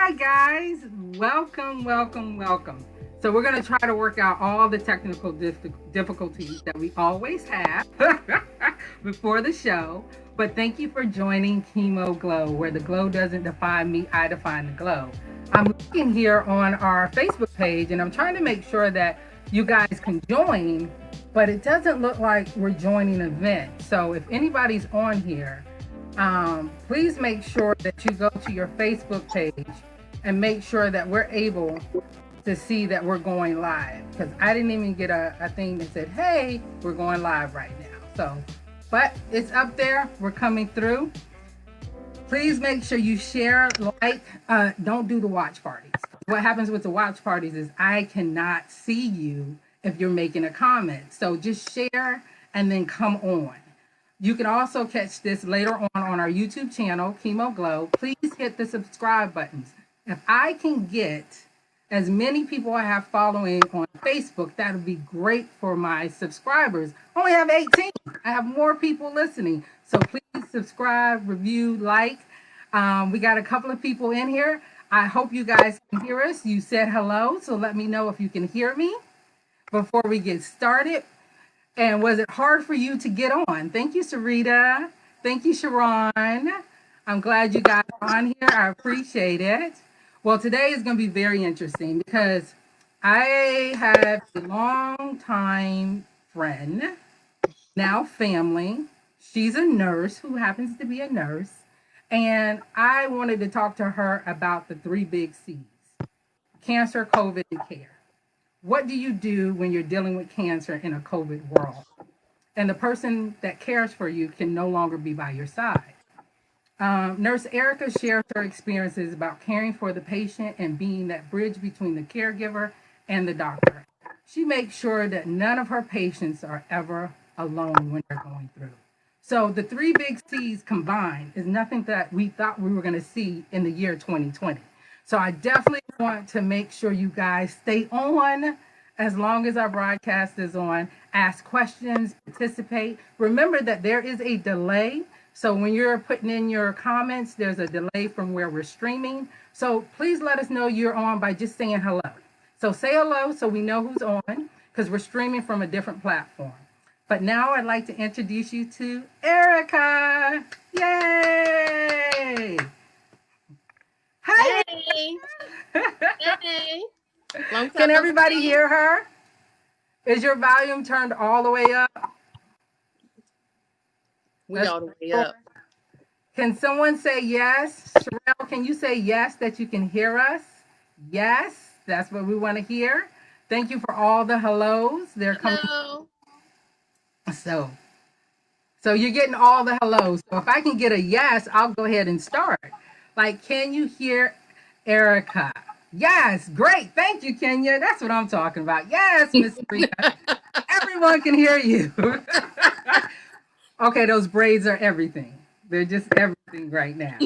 Hi, guys. Welcome, welcome, welcome. So, we're going to try to work out all the technical difficulties that we always have before the show. But thank you for joining Chemo Glow, where the glow doesn't define me, I define the glow. I'm looking here on our Facebook page and I'm trying to make sure that you guys can join, but it doesn't look like we're joining an event. So, if anybody's on here, please make sure that you go to your Facebook page and make sure that we're able to see that we're going live, because I didn't even get a thing that said, hey, we're going live right now. So, but it's up there. We're coming through. Please make sure you share, like, don't do the watch parties. What happens with the watch parties is I cannot see you if you're making a comment. So just share and then come on. You can also catch this later on our YouTube channel, Chemo Glow. Please hit the subscribe buttons. If I can get as many people I have following on Facebook, that would be great for my subscribers. I only have 18. I have more people listening. So please subscribe, review, like. We got a couple of people in here. I hope you guys can hear us. You said hello, so let me know if you can hear me before we get started. And was it hard for you to get on? Thank you, Sarita. Thank you, Sharon. I'm glad you guys are on here. I appreciate it. Well, today is going to be very interesting because I have a long time friend, now family. She's a nurse who happens to be a nurse. And I wanted to talk to her about the three big C's: cancer, COVID, and care. What do you do when you're dealing with cancer in a COVID world? And the person that cares for you can no longer be by your side. Nurse Arica shares her experiences about caring for the patient and being that bridge between the caregiver and the doctor. She makes sure that none of her patients are ever alone when they're going through. So the three big C's combined is nothing that we thought we were going to see in the year 2020. So I definitely want to make sure you guys stay on as long as our broadcast is on. Ask questions, participate. Remember that there is a delay. So when you're putting in your comments, there's a delay from where we're streaming. So please let us know you're on by just saying hello. So say hello so we know who's on, because we're streaming from a different platform. But now I'd like to introduce you to Arica. Yay! Hi. Hey. Hey. Long Can time no everybody see. hear her? Is your volume turned all the way up? We Let's all the way go. up. Can someone say yes? Sherelle, can you say yes that you can hear us? Yes, that's what we want to hear. Thank you for all the hellos. They're coming. Hello. So, so you're getting all the hellos. So if I can get a yes, I'll go ahead and start. Like, can you hear Arica? Yes, great. Thank you, Kenya. That's what I'm talking about. Yes, Miss Rita. Everyone can hear you. Okay, those braids are everything. They're just everything right now.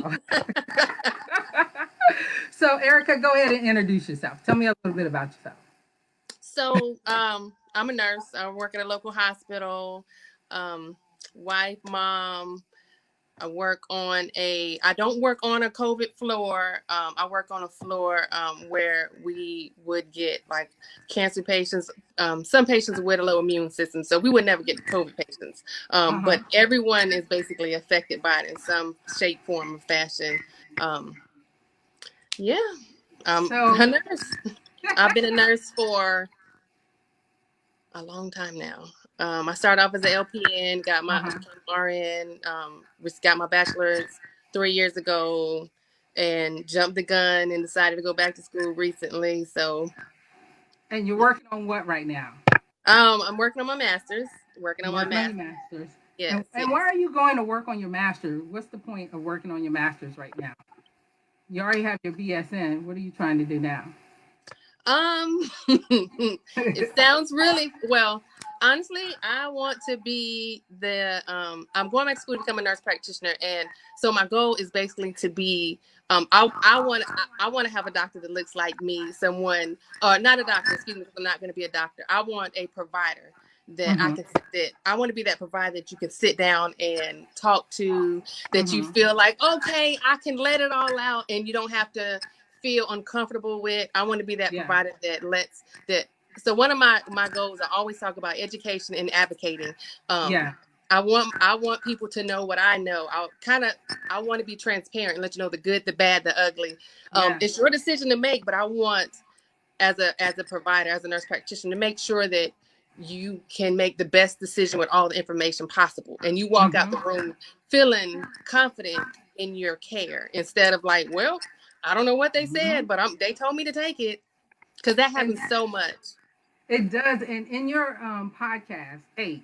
So, Erica, go ahead and introduce yourself. Tell me a little bit about yourself. So, I'm a nurse. I work at a local hospital. Um, Wife, mom. I don't work on a COVID floor. I work on a floor where we would get like cancer patients, some patients with a low immune system. So we would never get COVID patients. Uh-huh. But everyone is basically affected by it in some shape, form, or fashion. Um, yeah, So, a nurse. I've been a nurse for a long time now. I started off as an LPN, uh-huh. became RN, got my bachelor's 3 years ago, and jumped the gun and decided to go back to school recently. So, And you're working on what right now? I'm working on my master's. Working on You're my working on your master's. master's. Yes, And why yes. are you going to work on your master's? What's the point of working on your master's right now? You already have your BSN. What are you trying to do now? Um, it sounds really well. Honestly, I want to be I'm going back to school to become a nurse practitioner, and so my goal is basically to be. I want to have a doctor that looks like me, someone, or not a doctor. Excuse me, because I'm not going to be a doctor. I want a provider that I Mm-hmm. can sit. I want to be that provider that you can sit down and talk to, that you Mm-hmm. feel like, okay, I can let it all out, and you don't have to feel uncomfortable with. I want to be that Yeah. provider that lets that. So one of my goals, I always talk about education and advocating. Yeah. I want people to know what I know. I want to be transparent and let you know the good, the bad, the ugly. Yeah. It's your decision to make, but I want as a provider, as a nurse practitioner, to make sure that you can make the best decision with all the information possible, and you walk out the room feeling confident in your care instead of like, well, I don't know what they said, but they told me to take it, because that happens so much. It does. And in your podcast 8,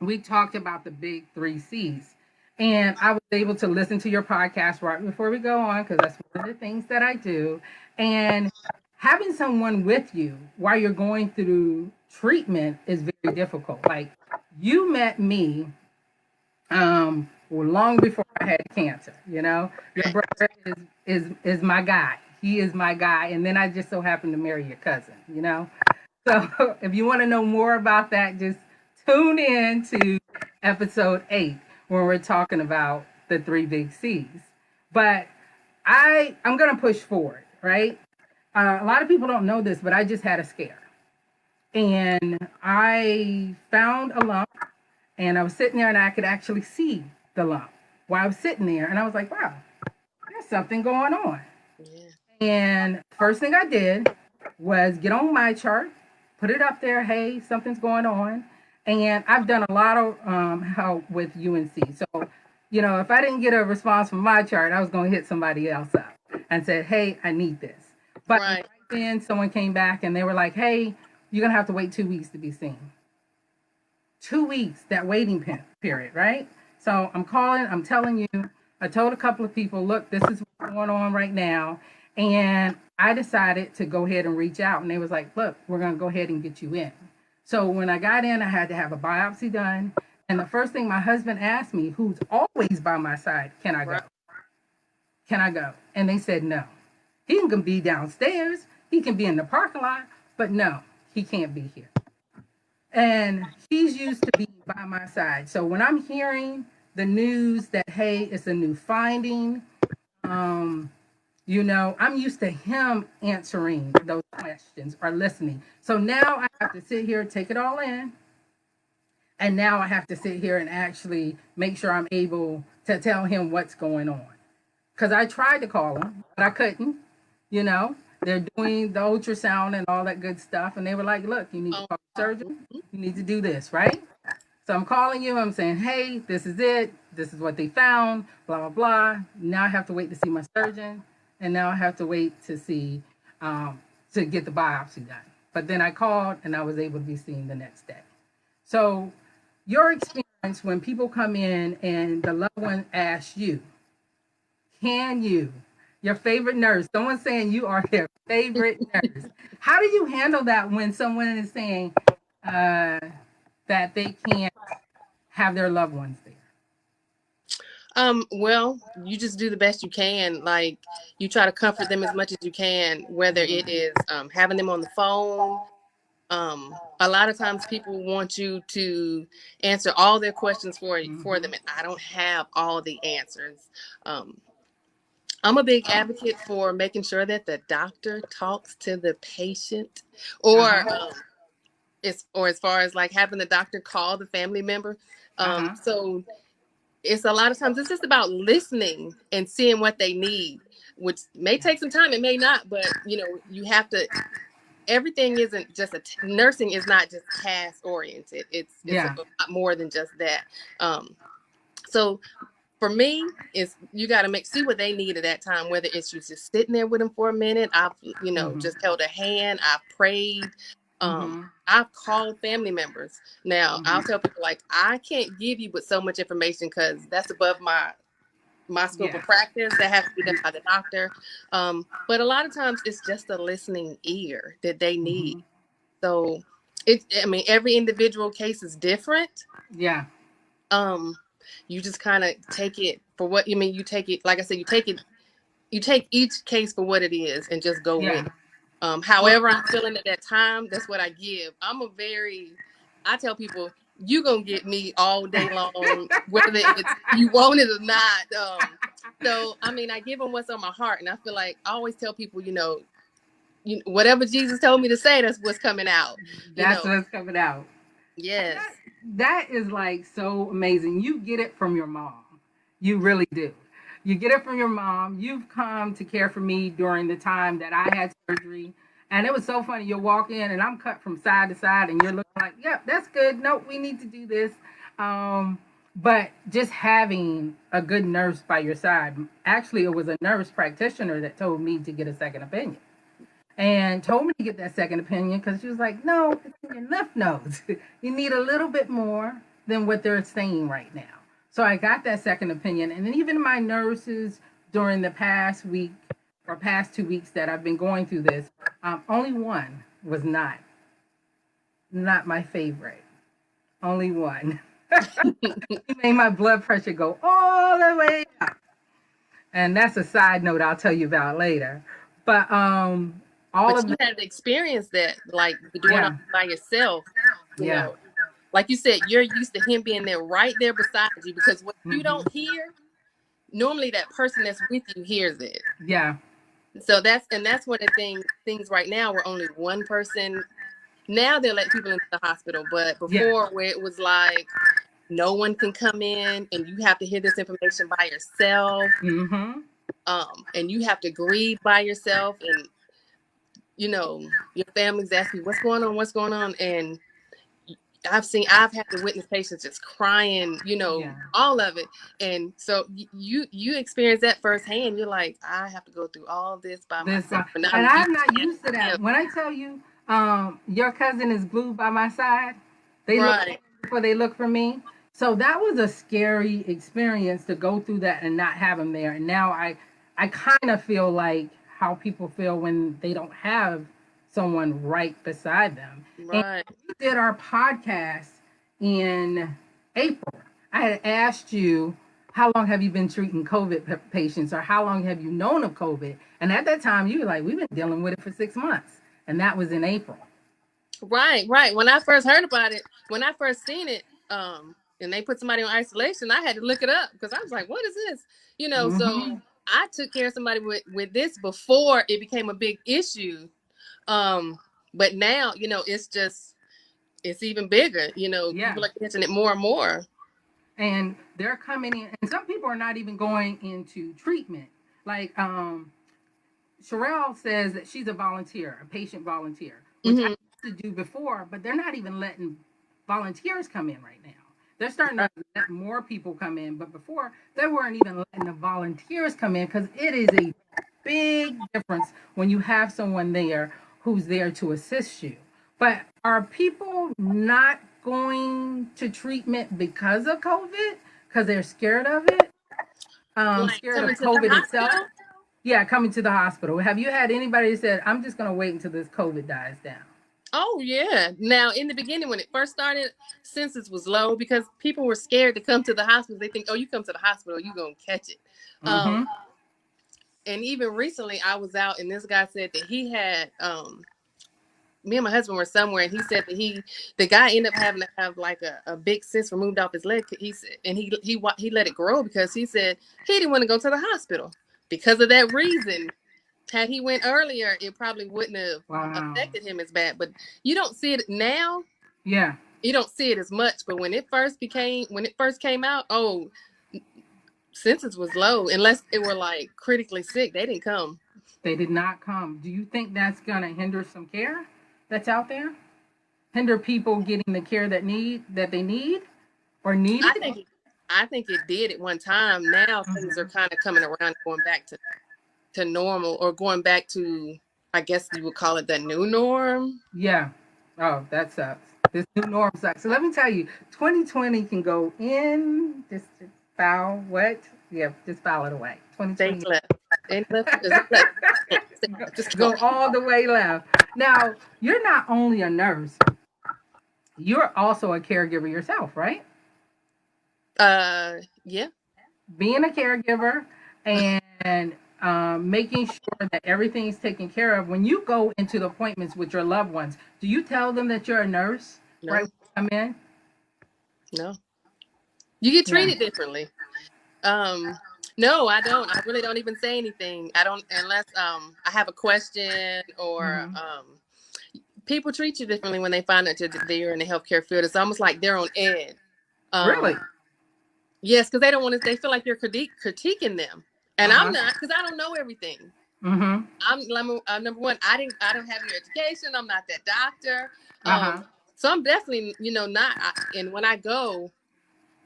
we talked about the big 3 C's. And I was able to listen to your podcast right before we go on, because that's one of the things that I do. And having someone with you while you're going through treatment is very difficult. Like, you met me well, long before I had cancer. Your brother is my guy. He is my guy. And then I just so happened to marry your cousin. So if you want to know more about that, just tune in to episode 8 when we're talking about the 3 big C's. But I'm going to push forward, right? A lot of people don't know this, but I just had a scare. And I found a lump, and I was sitting there and I could actually see the lump while I was sitting there. And I was like, wow, there's something going on. Yeah. And first thing I did was get on my chart, put it up there. Hey, something's going on. And I've done a lot of help with UNC. So, if I didn't get a response from my chart, I was going to hit somebody else up and said, hey, I need this. But right then someone came back and they were like, hey, you're going to have to wait 2 weeks to be seen. 2 weeks, that waiting period, right? So I'm calling, I'm telling you, I told a couple of people, look, this is what's going on right now. And I decided to go ahead and reach out. And they was like, look, we're going to go ahead and get you in. So when I got in, I had to have a biopsy done. And the first thing my husband asked me, who's always by my side, can I go? Can I go? And they said no. He can be downstairs. He can be in the parking lot. But no, he can't be here. And he's used to being by my side. So when I'm hearing the news that, hey, it's a new finding, I'm used to him answering those questions or listening. So now I have to sit here, take it all in. And now I have to sit here and actually make sure I'm able to tell him what's going on. Because I tried to call him, but I couldn't. They're doing the ultrasound and all that good stuff. And they were like, look, you need to call the surgeon. You need to do this, right? So I'm calling you. I'm saying, hey, this is it. This is what they found, blah, blah, blah. Now I have to wait to see my surgeon. And now I have to wait to see, to get the biopsy done. But then I called and I was able to be seen the next day. So your experience when people come in and the loved one asks you, can you, your favorite nurse, someone's saying you are their favorite nurse. How do you handle that when someone is saying that they can't have their loved ones there? Well, you just do the best you can. Like, you try to comfort them as much as you can, whether it is having them on the phone. A lot of times people want you to answer all their questions for them, and I don't have all the answers. I'm a big advocate for making sure that the doctor talks to the patient, or as far as like having the doctor call the family member. So it's a lot of times it's just about listening and seeing what they need, which may take some time, it may not, but you have to. Everything isn't just nursing is not just task oriented. It's a lot more than just that. So for me, it's you got to see what they need at that time. Whether it's you just sitting there with them for a minute, I've just held a hand, I've prayed, I've called family members. Now I'll tell people like I can't give you but so much information because that's above my scope of practice. That has to be done by the doctor. But a lot of times it's just a listening ear that they need. So every individual case is different. Yeah. You just kind of take it for what you mean. You take it, like I said, you take each case for what it is and just go with it. However I'm feeling at that time, that's what I give. I tell people, you gonna get me all day long, whether it's you want it or not. So I mean, I give them what's on my heart, and I feel like I always tell people, whatever Jesus told me to say, that's what's coming out. That's what's coming out. Yes. That is like so amazing. You get it from your mom. You really do. You get it from your mom. You've come to care for me during the time that I had surgery. And it was so funny. You'll walk in and I'm cut from side to side and you're looking like, yep, that's good. Nope, we need to do this. But just having a good nurse by your side, actually, it was a nurse practitioner that told me to get a second opinion and told me to get that second opinion because she was like, no, it's in your lymph nodes. You need a little bit more than what they're saying right now. So I got that second opinion. And then even my nurses during the past week or past 2 weeks that I've been going through this, only one was not my favorite. Only one. He made my blood pressure go all the way up. And that's a side note I'll tell you about later. But But you had to experience that, like doing it by yourself. You know, like you said, you're used to him being there right there beside you because what you don't hear, normally that person that's with you hears it. Yeah. So that's one of the things right now where only one person. Now they'll let people into the hospital, but before where it was like no one can come in and you have to hear this information by yourself. Mm-hmm. And you have to grieve by yourself, and your family's asking what's going on, and I've had to witness patients just crying, all of it. And so you experience that firsthand. You're like, I have to go through all this by myself. And I'm not used to that. When I tell you, your cousin is glued by my side, they look before they look for me. So that was a scary experience to go through that and not have him there. And now I kind of feel like how people feel when they don't have someone right beside them. Right. And we did our podcast in April. I had asked you, how long have you been treating COVID patients, or how long have you known of COVID? And at that time, you were like, we've been dealing with it for 6 months. And that was in April. Right. When I first heard about it, when I first seen it, and they put somebody on isolation, I had to look it up because I was like, what is this? So I took care of somebody with this before it became a big issue. But now, it's even bigger, people are catching it more and more. And they're coming in, and some people are not even going into treatment. Like, Sherelle says that she's a volunteer, a patient volunteer, which I used to do before, but they're not even letting volunteers come in right now. They're starting to let more people come in, but before they weren't even letting the volunteers come in because it is a big difference when you have someone there who's there to assist you. But are people not going to treatment because of COVID? Because they're scared of it? Scared of COVID itself? Yeah, coming to the hospital. Have you had anybody that said, I'm just going to wait until this COVID dies down? Oh, yeah. Now, in the beginning, when it first started, census was low because people were scared to come to the hospital. They think, oh, you come to the hospital, you're going to catch it. And even recently, I was out, and this guy said that he had, me and my husband were somewhere, and he said that the guy ended up having to have like a big cyst removed off his leg. He said, and he let it grow because he said he didn't want to go to the hospital because of that reason. Had he went earlier, it probably wouldn't have affected him as bad. But you don't see it now. Yeah. You don't see it as much. But when it first came out, census was low. Unless they were like critically sick, they didn't come. They did not come. Do you think that's going to hinder some care that's out there? Hinder people getting the care that they need or need? I think it did at one time. Now things are kind of coming around, going back to normal, or going back to, I guess you would call it the new norm. Yeah. Oh, that sucks. This new norm sucks. So let me tell you, 2020 can go in, just foul what? Yeah, just foul it away. 2020. Just go all the way left. Now, you're not only a nurse, you're also a caregiver yourself, right? Yeah. Being a caregiver and making sure that everything's taken care of. When you go into the appointments with your loved ones, do you tell them that you're a nurse? No. Right when you come in? No, you get Yeah. treated differently. No, I don't. I really don't even say anything. I don't unless I have a question or Mm-hmm. people treat you differently when they find out that you're in the healthcare field. It's almost like they're on edge. Really? Yes, because they don't want to. They feel like you're critiquing them, and I'm Uh-huh. not because I don't know everything. Mm-hmm. I'm number one. I don't have your education. I'm not that doctor. Uh-huh. So I'm definitely not. And when I go,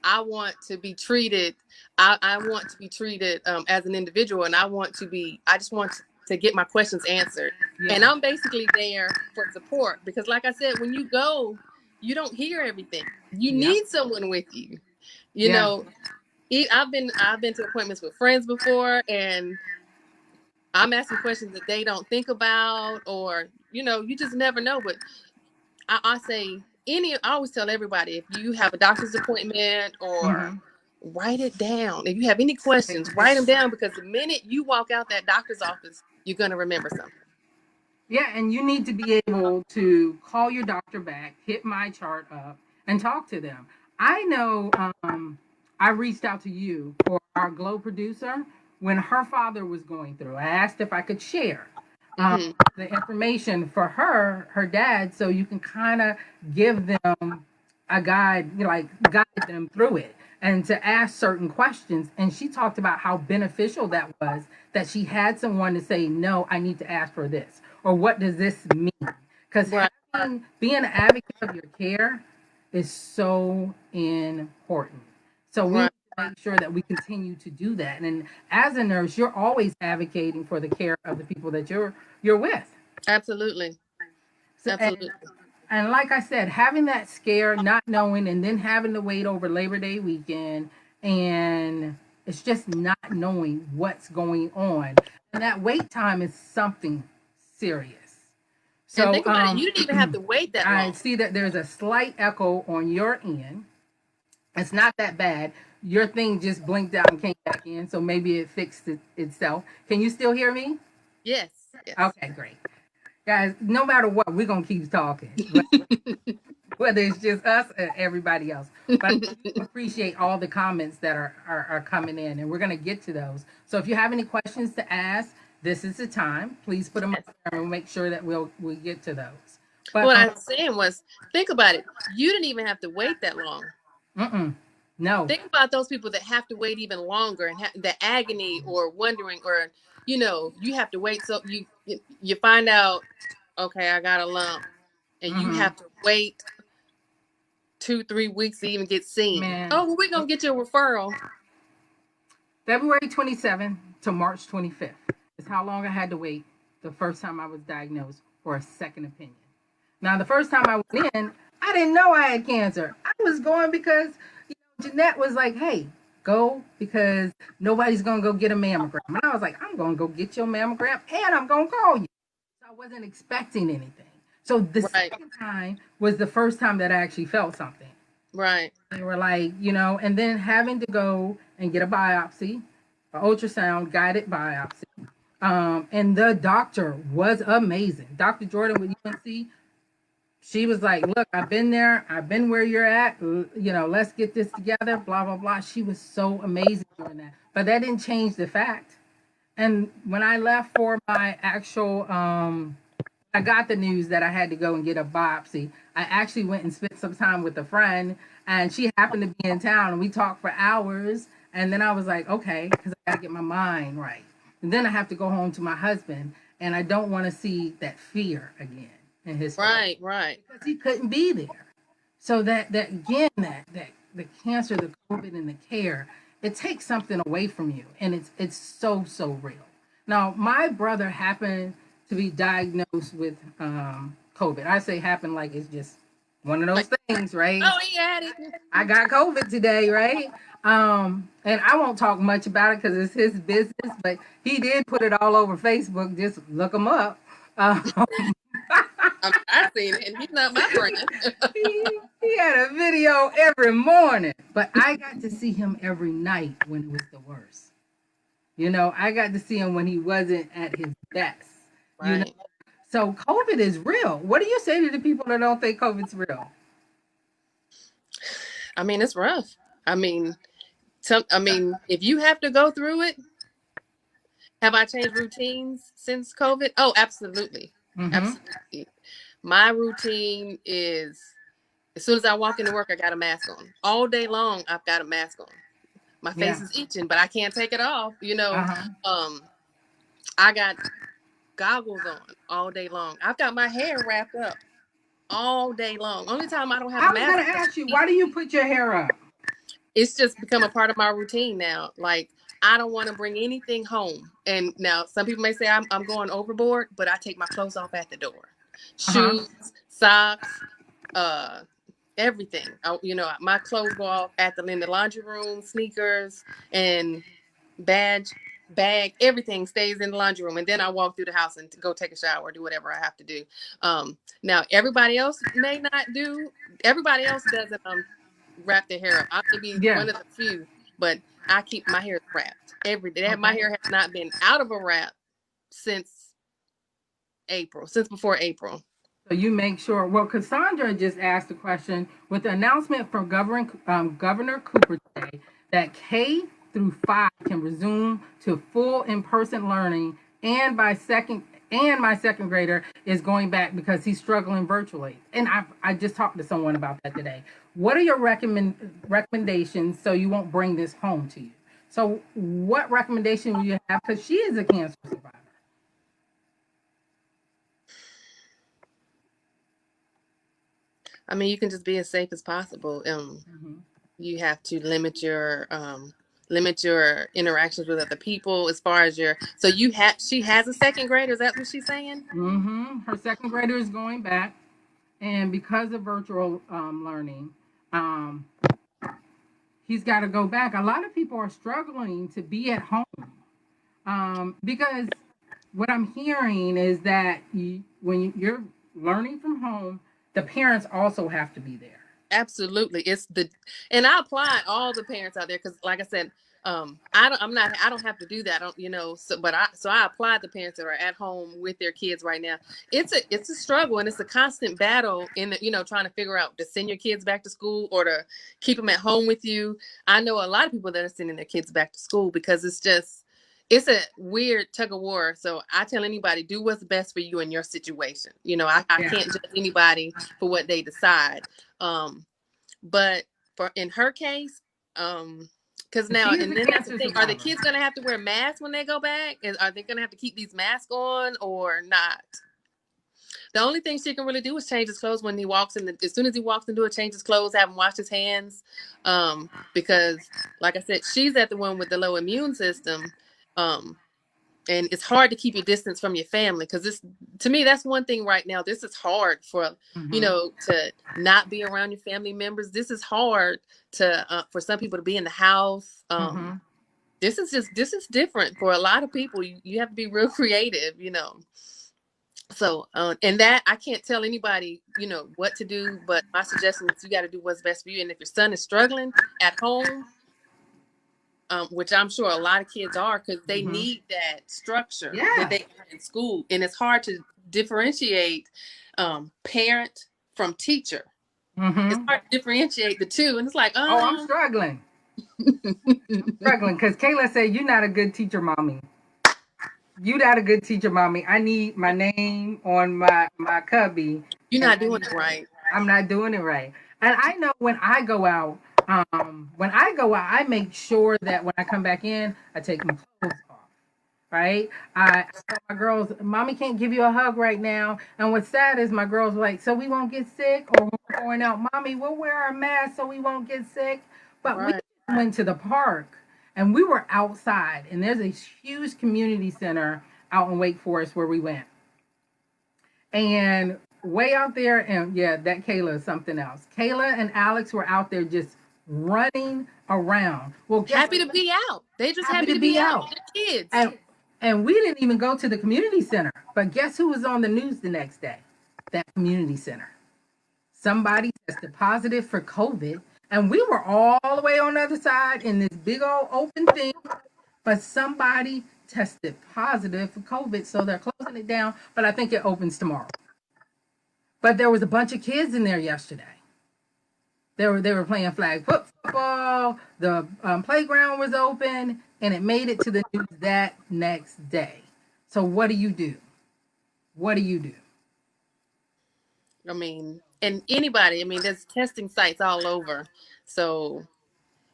I want to be treated. I want to be treated as an individual, and I just want to get my questions answered. And Yeah. I'm basically there for support because, like I said, when you go, you don't hear everything. You Yep. need someone with you. You Yeah. know, I've been to appointments with friends before, and I'm asking questions that they don't think about, or you just never know. But I say I always tell everybody if you have a doctor's appointment or Mm-hmm. write it down. If you have any questions, write them down because the minute you walk out that doctor's office, you're gonna remember something. Yeah, and you need to be able to call your doctor back, hit my chart up, and talk to them. I know I reached out to you for our Glow producer when her father was going through. I asked if I could share um, Hmm. the information for her dad, so you can kind of give them a guide, like guide them through it and to ask certain questions. And she talked about how beneficial that was, that she had someone to say, no, I need to ask for this, or what does this mean? Because Right. being an advocate of your care is so important. So we need Right. to make sure that we continue to do that. And as a nurse, you're always advocating for the care of the people that you're with. Absolutely. So, Absolutely. and like I said, having that scare, not knowing, and then having to wait over Labor Day weekend, and it's just not knowing what's going on. And that wait time is something serious. And So think about it. You didn't even have to wait that I long. see that there's a slight echo on your end. It's not that bad. Your thing just blinked out and came back in, so maybe it fixed itself. Can you still hear me? Yes. Yes. Okay, great. Guys, no matter what, we're going to keep talking, whether it's just us or everybody else. But I appreciate all the comments that are coming in, and we're going to get to those. So if you have any questions to ask, this is the time. Please put them up Yes. there, and we'll make sure that we'll get to those. But What I was saying was, think about it. You didn't even have to wait that long. no. Think about those people that have to wait even longer and the agony or wondering, or you have to wait. So you find out, okay, I got a lump, and you Mm-hmm. have to wait 2-3 weeks to even get seen. Man, Oh, well, we're gonna get you a referral. February 27th to March 25th is how long I had to wait the first time I was diagnosed for a second opinion. Now, the first time I went in, I didn't know I had cancer. I was going because Jeanette was like, hey, go because nobody's going to go get a mammogram. And I was like, I'm going to go get your mammogram and I'm going to call you. So I wasn't expecting anything. So the Right, second time was the first time that I actually felt something. right, They were like, and then having to go and get a biopsy, an ultrasound guided biopsy. And the doctor was amazing. Dr. Jordan with UNC, she was like, look, I've been there. I've been where you're at. Let's get this together, blah, blah, blah. She was so amazing doing that. But that didn't change the fact. And when I left for my actual I got the news that I had to go and get a biopsy. I actually went and spent some time with a friend, and she happened to be in town, and we talked for hours. And then I was like, okay, because I got to get my mind right. And then I have to go home to my husband, and I don't want to see that fear again in his face right, right. because he couldn't be there. So that again, that the cancer, the COVID, and the care, it takes something away from you, and it's so real. Now, my brother happened to be diagnosed with COVID. I say happened like it's just one of those Like, things, right? oh, he had it. I got COVID today, right? And I won't talk much about it because it's his business, but he did put it all over Facebook. Just look him up. Um, I've seen it, and he's not my friend. he had a video every morning, but I got to see him every night when it was the worst. I got to see him when he wasn't at his best. You know, Right. so COVID is real. What do you say to the people that don't think COVID's real? I mean, it's rough. I mean, if you have to go through it, have I changed routines since COVID? Oh, absolutely. Mm-hmm. Absolutely. My routine is as soon as I walk into work, I got a mask on. All day long, I've got a mask on. My face Yeah. is itching, but I can't take it off. Uh-huh. I got goggles on all day long. I've got my hair wrapped up all day long. Only time I don't have a I was mask gonna on, ask you, why do you put your hair up? it's just become a part of my routine now. Like I don't want to bring anything home. And now some people may say I'm going overboard, but I take my clothes off at the door. Uh-huh. Shoes, socks, uh everything. My clothes go off in the laundry room, sneakers and bag, everything stays in the laundry room, and then I walk through the house and go take a shower, do whatever I have to do. Now everybody else may not do. Everybody else doesn't wrap their hair up. I may be Yeah. one of the few, but I keep my hair wrapped every day. My Okay. hair has not been out of a wrap since since before April. So you make sure. Well, Cassandra just asked a question with the announcement from Governor Cooper today that K through 5 can resume to full in-person learning, and my second grader is going back because he's struggling virtually. And I just talked to someone about that today. What are your recommendations so you won't bring this home to you? So what recommendation will you have? Because she is a cancer survivor. I mean, you can just be as safe as possible. Mm-hmm. You have to limit your interactions with other people as far as she has a second grader. Is that what she's saying? Mm-hmm. Her second grader is going back, and because of virtual learning, um, he's got to go back. A lot of people are struggling to be at home because what I'm hearing is that when you're learning from home, the parents also have to be there. Absolutely. And I applaud all the parents out there because, like I said, I don't have to do that. I don't, so I applaud the parents that are at home with their kids right now. It's a struggle and it's a constant battle trying to figure out to send your kids back to school or to keep them at home with you. I know a lot of people that are sending their kids back to school because it's a weird tug of war. So I tell anybody, do what's best for you in your situation. I Yeah. can't judge anybody for what they decide. But in her case, because She now is and a then that's the cancer thing: are the survivor. kids gonna have to wear masks when they go back? Are they gonna have to keep these masks on or not? The only thing she can really do is change his clothes when he walks in. As soon as he walks into it, change his clothes, have him wash his hands, because, like I said, she's at the one with the low immune system. And it's hard to keep your distance from your family because to me that's one thing right now. This is hard Mm-hmm. to not be around your family members. This is hard to for some people to be in the house. Mm-hmm. This is different for a lot of people. You have to be real creative. So and that I can't tell anybody what to do, but my suggestion is you got to do what's best for you. And if your son is struggling at home, which I'm sure a lot of kids are, because they Mm-hmm. need that structure that Yeah. they have in school, and it's hard to differentiate parent from teacher. It's Mm-hmm. hard to differentiate the two, and it's like, Oh, I'm struggling. Struggling because Kayla said you're not a good teacher, mommy. You not a good teacher, mommy. I need my name on my cubby, you're and not doing it right. I'm not doing it right. And I know when I go out, I make sure that when I come back in, I take my clothes off. Right? I tell my girls, mommy can't give you a hug right now. And what's sad is my girls are like, so we won't get sick, or when we're going out, mommy, we'll wear our mask so we won't get sick. But we Right. went to the park and we were outside, and there's a huge community center out in Wake Forest where we went. And way out there, and yeah, that Kayla is something else. Kayla and Alex were out there just running around. Well, guess Happy what? to be out. They just Happy happy to to be be out out. with their kids. And we didn't even go to the community center. But guess who was on the news the next day? That community center. Somebody tested positive for COVID, and we were all the way on the other side in this big old open thing, but somebody tested positive for COVID, so they're closing it down, but I think it opens tomorrow. But there was a bunch of kids in there yesterday. They were playing flag football. The playground was open, and it made it to the news that next day. So what do you do? What do you do? I mean, and anybody, I mean, there's testing sites all over. So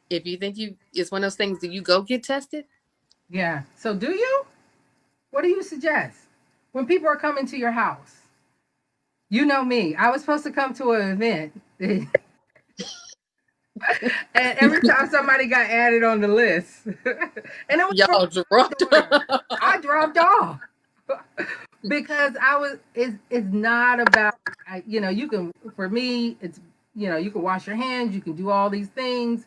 if you think it's one of those things, do you go get tested? Yeah. So do you? What do you suggest when people are coming to your house? You know me. I was supposed to come to an event, and every time somebody got added on the list, and it was for Y'all my dropped. daughter, I dropped off because I was. It's not about. You can. For me, it's you can wash your hands, you can do all these things,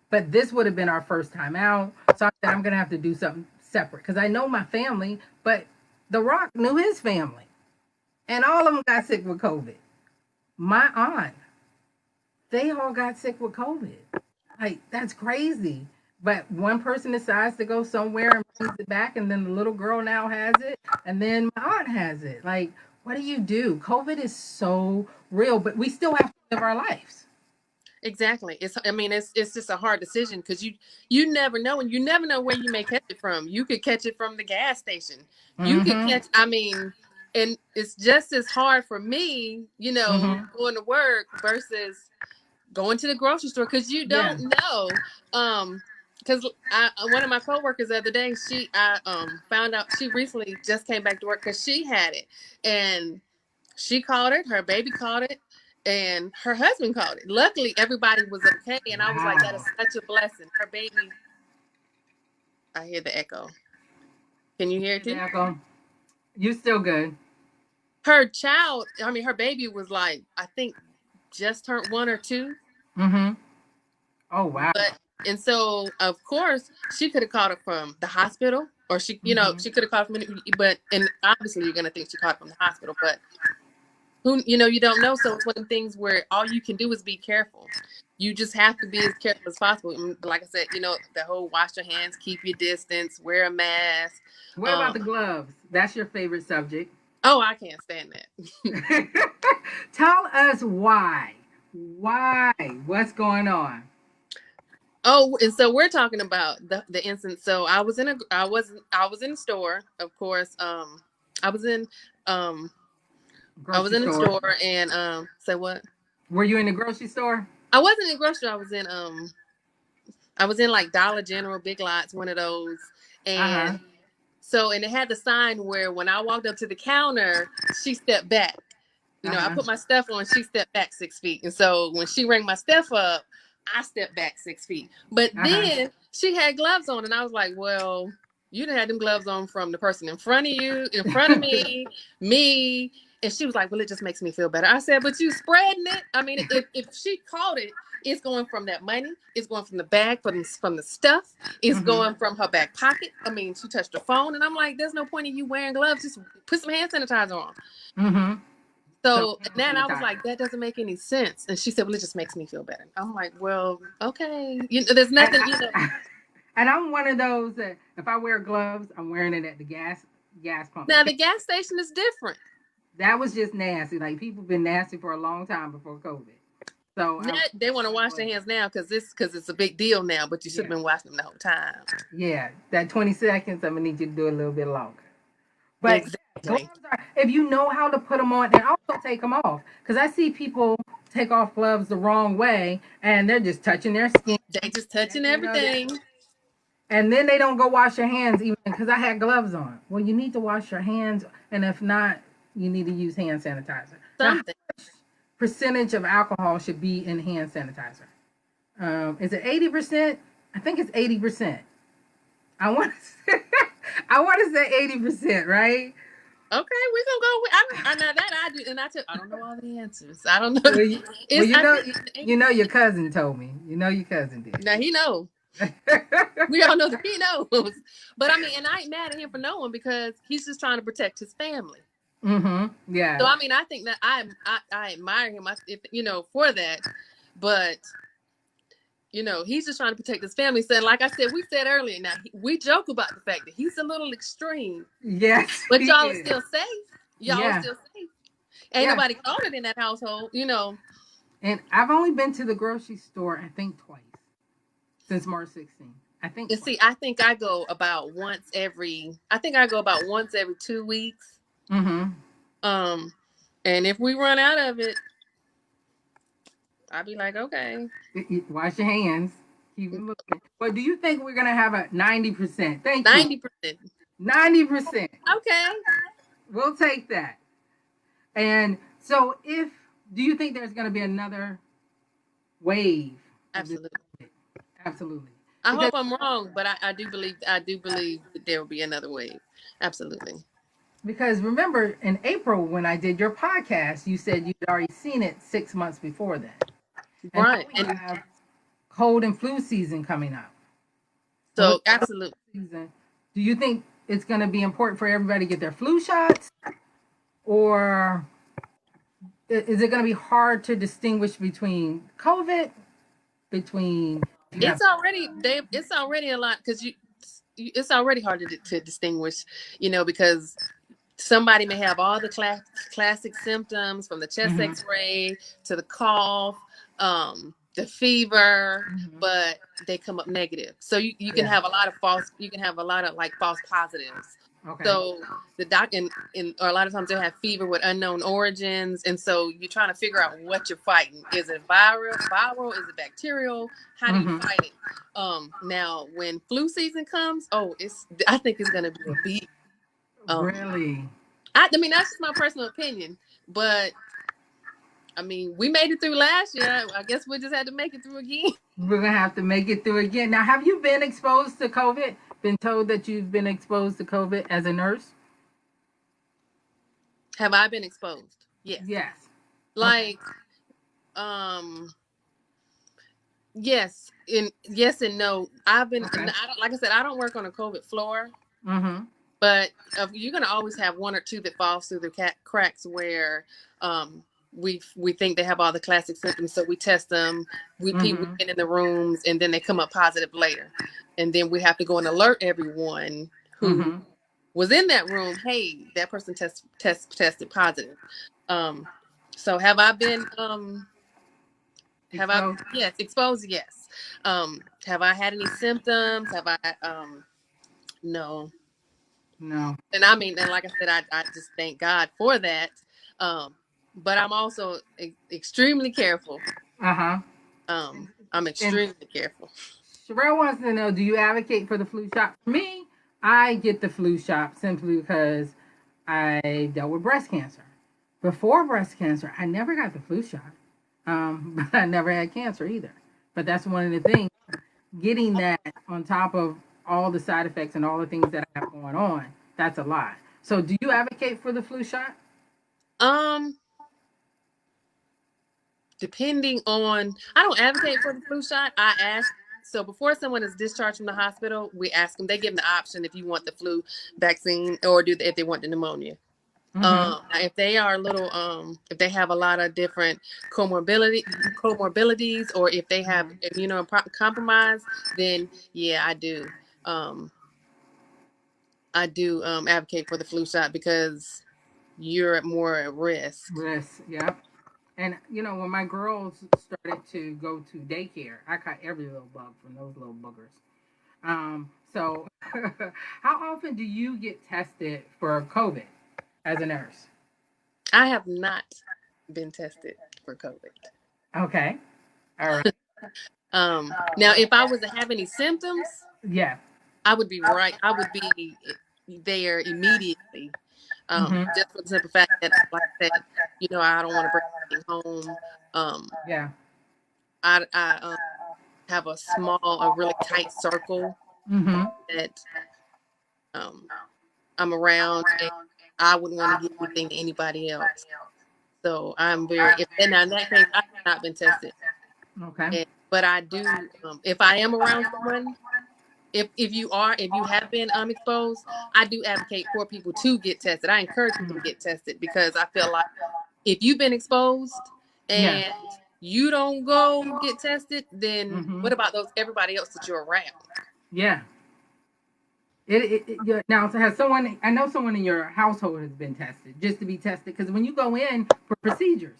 but this would have been our first time out, so I said I'm gonna have to do something separate because I know my family, but The Rock knew his family, and all of them got sick with COVID. My aunt, they all got sick with COVID. Like, that's crazy. But one person decides to go somewhere and brings it back, and then the little girl now has it, and then my aunt has it. Like, what do you do? COVID is so real, but we still have to live our lives. Exactly. I mean, it's just a hard decision because you never know, and you never know where you may catch it from. You could catch it from the gas station. You could Mm-hmm. catch. I mean, and it's just as hard for me, Mm-hmm. going to work versus going to the grocery store because you Yeah. don't know. Because one of my coworkers the other day, I found out she recently just came back to work because she had it, and she caught it, her baby caught it, and her husband caught it. Luckily, everybody was okay, and I was like, that Wow. is such a blessing. Her baby, I hear the echo. Can you hear it too? Echo. You still good. Her child, I mean, her baby was like, I think just turned 1 or 2. Mm-hmm. Oh, wow. But and so of course she could have caught it from the hospital, or Mm-hmm. she could have caught it from, but and obviously you're gonna think she caught it from the hospital, but you don't know. So it's one of the things where all you can do is be careful. You just have to be as careful as possible. And like I said, the whole wash your hands, keep your distance, wear a mask. What about Um, the gloves? That's your favorite subject. oh, I can't stand that. Tell us why. Why? What's going on? Oh, and so we're talking about the instance. So I was in the store, of course. Um I was Grocery in the store. store and say what? Were you in the grocery store? I wasn't in the grocery. I was in like Dollar General, Big Lots, one of those. Uh huh. And so, and it had the sign where when I walked up to the counter, she stepped back. Uh I huh. put my stuff on, she stepped back 6 feet. And so when she rang my stuff up, I stepped back 6 feet. But Uh huh. then she had gloves on, and I was like, well, you done had them gloves on from the person in front of you, in front of me, me. And she was like, well, it just makes me feel better. I said, but you spreading it. I mean, if she caught it, it's going from that money. It's going from the bag, from the stuff. It's Mm-hmm. going from her back pocket. I mean, she touched her phone, and I'm like, there's no point in you wearing gloves. Just put some hand sanitizer on. Mm-hmm. So So and hand then I was like, sanitizer. that doesn't make any sense. And she said, well, it just makes me feel better. I'm like, well, okay. There's And, nothing, and I'm one of those that if I wear gloves, I'm wearing it at the gas pump. Now the gas station is different. That was just nasty. Like people been nasty for a long time before COVID. So Now I they want to wash their hands now because it's a big deal now, but you should yeah have been washing them the whole time. yeah that 20 seconds. I'm gonna need you to do a little bit longer. But yeah, gloves Exactly. are if you know how to put them on and also take them off because I see people take off gloves the wrong way and they're just touching their skin. They just touching You know, everything. and then they don't go wash their hands even because I had gloves on. Well, you need to wash your hands, and if not, you need to use hand sanitizer. Now, how Something. much percentage of alcohol should be in hand sanitizer? Is it 80%? I think it's 80%. I want to I want to say 80%, right? Okay, we're gonna go with I know that I do, and I don't know all the answers. I don't know. Well, you, well, It's I think it's you know 80%. your cousin told me. You know your cousin Now he know. did. We all know that he knows. But I mean, and I ain't mad at him for knowing because he's just trying to protect his family. Mhm. So Yeah. I mean, I think that I admire him. For that, but he's just trying to protect his family. So, like I said, we said earlier. Now we joke about the fact that he's a little extreme, Yes, but he y'all are is. still safe. Y'all are Yeah. still safe. Ain't Yeah. nobody caught it in that household. And I've only been to the grocery store, I think, twice since March 16th. I think And twice. see, I think I go about once every. I think I go about once every 2 weeks. Mm-hmm. Um, and if we run out of it, I'll be like, okay, Wash your hands. Keep it moving. But do you think we're gonna have a 90%? Thank you. 90%. 90%. Okay, We'll take that. And so, if do you think there's gonna be another wave of this? absolutely. Absolutely. I Because hope I'm wrong, but I do believe that there will be another wave. Absolutely. remember in April when I did your podcast, you said you'd already seen it 6 months before that. And now Right. we And have cold and flu season coming up. And with so absolutely. the season, do you think it's going to be important for everybody to get their flu shots, or is it going to be hard to distinguish between COVID, between if you have It's already a lot because it's already hard to distinguish, because somebody may have all the classic symptoms from the chest Mhm. x-ray to the cough, the fever, Mhm. but they come up negative. So you can Yeah. have a lot of like false positives. Okay. So the doc or a lot of times they have fever with unknown origins, and so you're trying to figure out what you're fighting. Is it viral? Is it bacterial? How do you Mhm. fight it? Now when flu season comes, I think it's gonna be a big. Really? I mean, that's just my personal opinion, but I mean, we made it through last year. I guess we just had to make it through again. We're gonna have to make it through again. Now, have you been exposed to COVID? Been told that you've been exposed to COVID as a nurse? Have I been exposed? Yes. Yes. Okay. Like, um, yes and no. I've been, Okay. like I said, I don't work on a COVID floor, Mm-hmm. but you're gonna always have one or two that falls through the cracks where, we think they have all the classic symptoms, so we test them. We've Mm-hmm. been in the rooms, and then they come up positive later, and then we have to go and alert everyone who Mm-hmm. was in that room. Hey, that person tested positive. Um, so have I been Exposed? yes, exposed? Yes. Have I had any symptoms? Have I no. No. And I mean, and like I said, I just thank God for that. But I'm also extremely careful. Uh-huh. I'm And extremely careful. Sherelle wants to know, do you advocate for the flu shot? For me, I get the flu shot simply because I dealt with breast cancer. Before breast cancer, I never got the flu shot. But I never had cancer either. But that's one of the things, getting that on top of all the side effects and all the things that I have going on, that's a lot. So do you advocate for the flu shot? Um, Depending on, I don't advocate for the flu shot. I ask. So before someone is discharged from the hospital, we ask them. They give them the option if you want the flu vaccine or if they want the pneumonia. Mm-hmm. Now if they are a little, if they have a lot of different comorbidities, or if they have Mm-hmm. immunocompromised, then yeah, I do. Um, advocate for the flu shot because you're more at risk. Yes, yep. And when my girls started to go to daycare, I caught every little bug from those little boogers. So how often do you get tested for COVID as a nurse? I have not been tested for COVID. Okay. All right. Now if I was to have any symptoms, Yeah. I would be right. I would be there immediately. Mm-hmm. Just for the simple fact that, like I said, I don't want to bring anything home. Yeah. I have a really tight circle Mm-hmm. that um, I'm around, and I wouldn't want to give anything to anybody else. So I'm very, if and in that case, I have not been tested. Okay. But I do, if I am around someone, if you have been exposed, I do advocate for people to get tested. I encourage people to get tested because I feel like if you've been exposed Yeah. and you don't go get tested, then Mm-hmm. what about everybody else that you're around? Yeah. Yeah. Now, so has someone? I know someone in your household has been tested, just to be tested, because when you go in for procedures,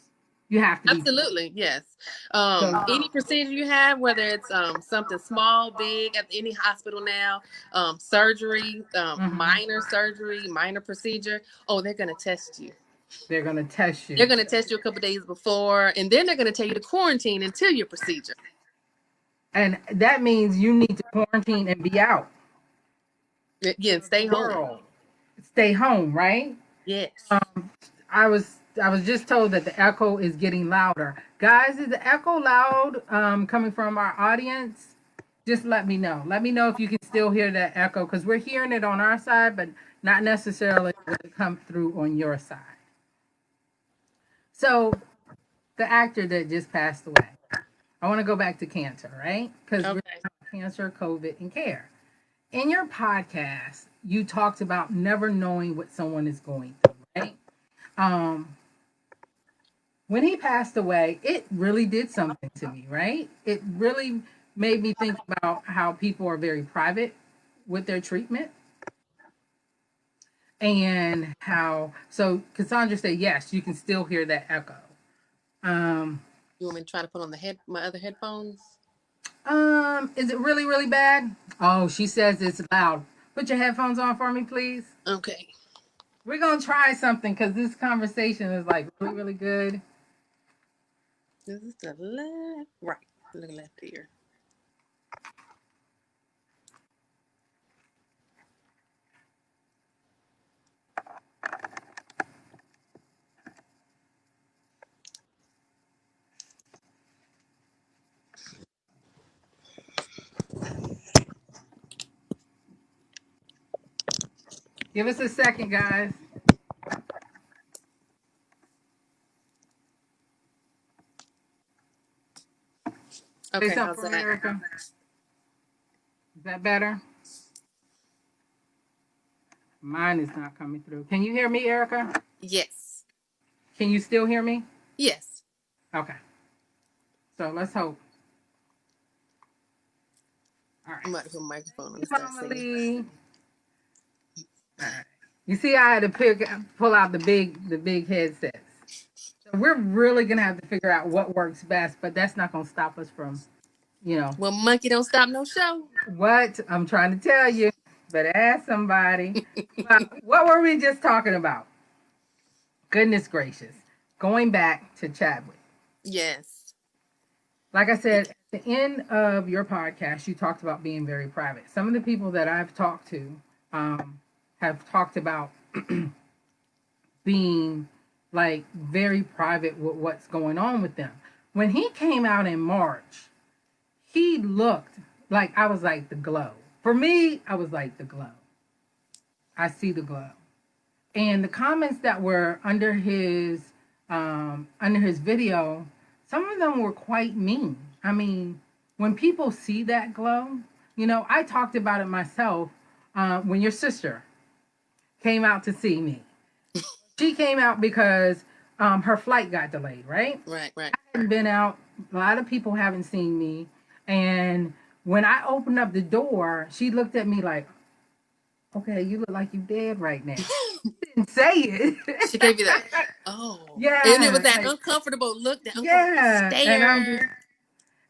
You have to be. Absolutely, yes. So Any procedure you have, whether it's something small, big at any hospital now, surgery, mhm, minor surgery, minor procedure. Oh, they're gonna test you. they're gonna test They're you, gonna test you a couple days before, and then they're gonna tell you to quarantine until your procedure. and that means you need to quarantine and be out Again, of the stay home. world. Stay home, right? Yes. Um, I was just told that the echo is getting louder. Guys, is the echo loud coming from our audience? Just let me know. Let me know if you can still hear that echo because we're hearing it on our side, but not necessarily when it come through on your side. So the actor that just passed away. I want to go back to cancer, right? Because we're Okay. talking about cancer, COVID, and care. In your podcast, you talked about never knowing what someone is going through, right? Um, when he passed away, it really did something to me, right? It really made me think about how people are very private with their treatment and how, so Cassandra said, yes, you can still hear that echo. Um, You want me to try to put on my other headphones? is it really, really bad? Oh, she says it's loud. Put your headphones on for me, please. Okay. We're gonna try something because this conversation is like really, really good. This is the left, right, the left ear. Give us a second, guys. Say Okay, something how's for me, that? Erica. Is that better? Mine is not coming through. Can you hear me, Erica? Yes. Can you still hear me? Yes. Okay. So let's hope. All I'm right. about to put my microphone on Hey, and start Mama singing. Lee. All right. You see, I had to pull out the big headsets. So we're really gonna have to figure out what works best, but that's not gonna stop us from, you know, Well, monkey don't stop no show. what I'm trying to tell you. Better ask somebody. Well, what were we just talking about? Goodness gracious. Going back to Chadwick. Yes. Like I said, at the end of your podcast, you talked about being very private. Some of the people that I've talked to have talked about being like very private with what's going on with them. When he came out in March, he looked like I was like the glow. For me, I was like the glow. I see the glow. And the comments that were under his video, some of them were quite mean. I mean, when people see that glow, I talked about it myself when your sister came out to see me. She came out because her flight got delayed, right? Right, right. I hadn't been out. A lot of people haven't seen me. And when I opened up the door, she looked at me like, okay, you look like you dead right now. Didn't say it. She gave you that. Oh. And it was Yeah, that like, uncomfortable look, that uncomfortable yeah. And I'm just, stare.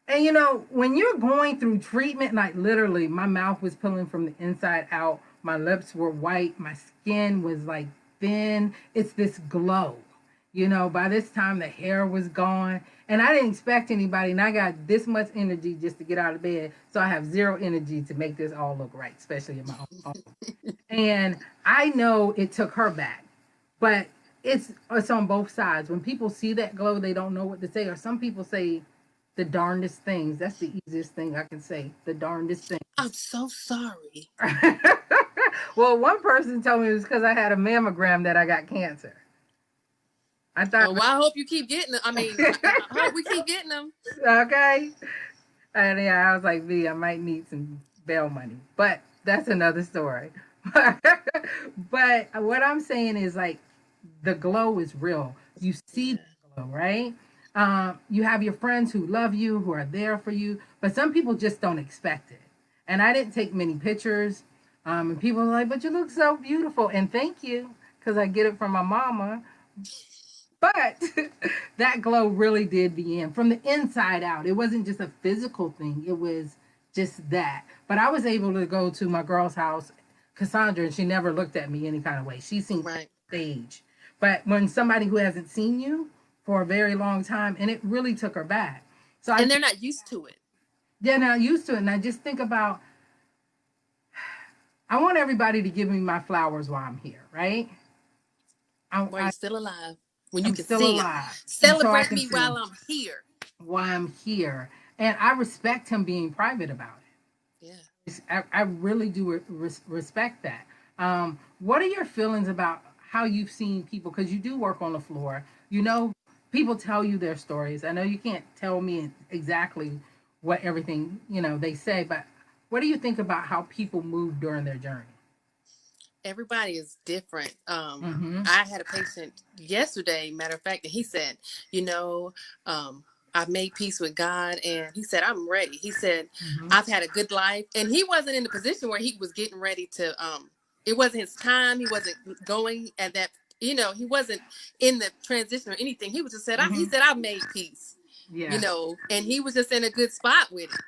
and when you're going through treatment, like literally, my mouth was peeling from the inside out. My lips were white. My skin was like thin. It's this glow. By this time the hair was gone. And I didn't expect anybody. And I got this much energy just to get out of bed. So I have zero energy to make this all look right, especially in my own home. And I know it took her back. But it's on both sides. When people see that glow, they don't know what to say. Or some people say the darndest things. That's the easiest thing I can say. The darndest thing. I'm so sorry. Well, one person told me it was because I had a mammogram that I got cancer. I thought, Oh, well, I hope you keep getting them. I mean, I hope we keep getting them. okay. And yeah, I was like, V, I might need some bail money. But that's another story. But what I'm saying is like the glow is real. You see Yeah. the glow, right? You have your friends who love you, who are there for you, but some people just don't expect it. And I didn't take many pictures. And people are like, but you look so beautiful. And thank you, because I get it from my mama. But that glow really did begin from the inside out. It wasn't just a physical thing, it was just that. But I was able to go to my girl's house, Cassandra, and she never looked at me any kind of way. She seemed Right. stage. But when somebody who hasn't seen you for a very long time, and it really took her back. So I And think they're not used to it. they're not used to it. And I just think about, I want everybody to give me my flowers while I'm here, right? While you're I, still alive, when you I'm can still see them. alive. And so I Celebrate can me see while I'm here. why I'm here. And I respect him being private about Yeah. it. I really do respect that. What are your feelings about how you've seen people? Because you do work on the floor. You know, people tell you their stories. I know you can't tell me exactly what everything, they say, but what do you think about how people move during their journey? Everybody is different. Mm-hmm. I had a patient yesterday, matter of fact, and he said, you know, I've made peace with God, and he said, I'm ready. He said, Mm-hmm. I've had a good life. And he wasn't in the position where he was getting ready to it wasn't his time. He wasn't going at that, he wasn't in the transition or anything. He was just said, he Mm-hmm. said, I've made peace, Yeah, and he was just in a good spot with it.